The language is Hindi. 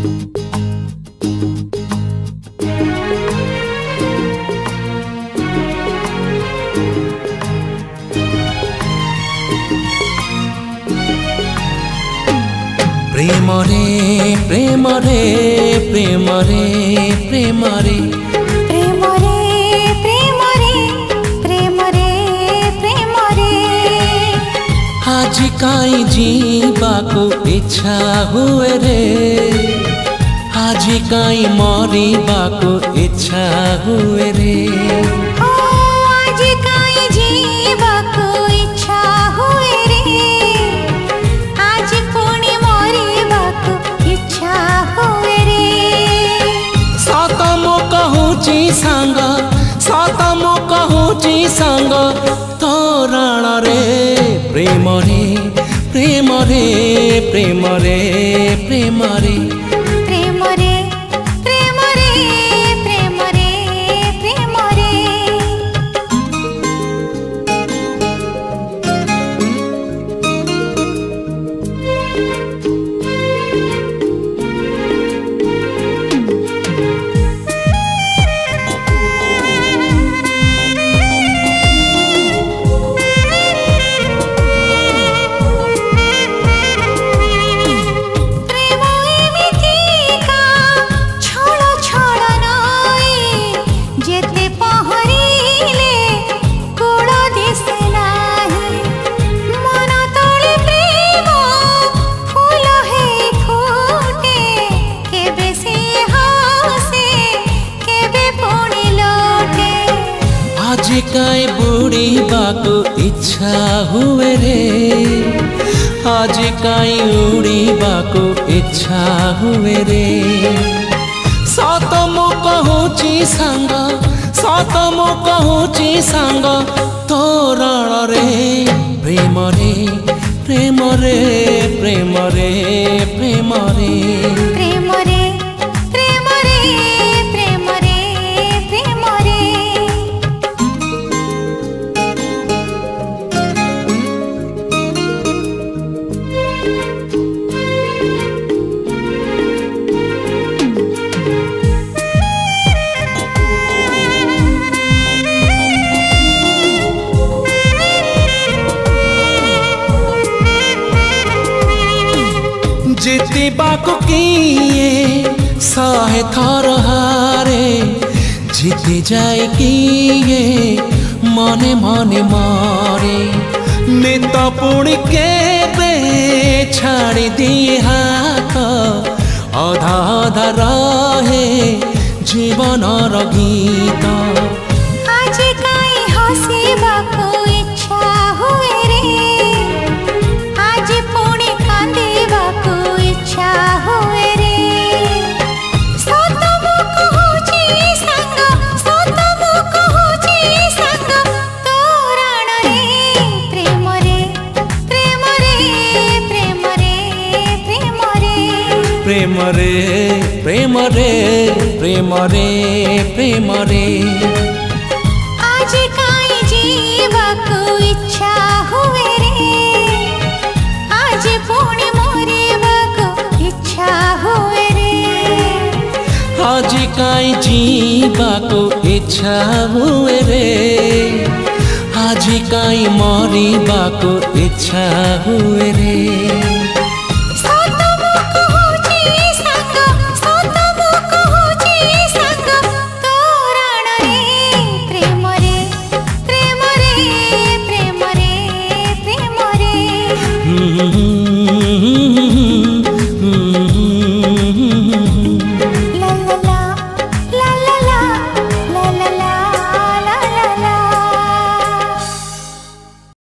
प्रेम रे प्रेम रे प्रेम रे प्रेम रे प्रेम रे प्रेम रे प्रेम रे प्रेम रे आज काई जीवा को इच्छा हुए रे आज काई मरिबा को इच्छा हुए रे आज काई जीवा को इच्छा हुए रे आज पुणी मरिबा को इच्छा हुए रे सत मो कहूची सांग सत मो कहूची सांग तोरण रे प्रेम रे प्रेम रे प्रेम रे प्रेम रे प्रेम रे प्रेम रे प्रेम रे प्रेम रे आज काई बुड़ीबा को इच्छा हुए रे आज काई उड़ीबा को इच्छा हुए रे सत मो कहूची सांग सत मो कहूची सांग तोरण रे प्रेम रे प्रेम रे प्रेम रे प्रेम रे प्रेम रे प्रेम रे प्रेम रे प्रेम रे जीतिबाको किए सहे थर हारे जीति जाए किए मने मने मारे नित पुणी केबे छाड़ी दिए हाथ अधा अधा रहे जीवनर गीत आज काई हसीबा को इच्छा हुए रे आज पुणी कांदीबा को इच्छा हुए रे सत मो कहूची सांग सत मो कहूची सांग तोरण रे प्रेम रे प्रेम रे प्रेम रे प्रेम रे प्रेम रे प्रेम रे प्रेम रे प्रेम रे आज काई जीवा को इच्छा हुए रे आज पुणी मरिबा को इच्छा हुए रे आज काई जीवा को इच्छा हुए रे आज काई मरिबा को इच्छा हुए रे।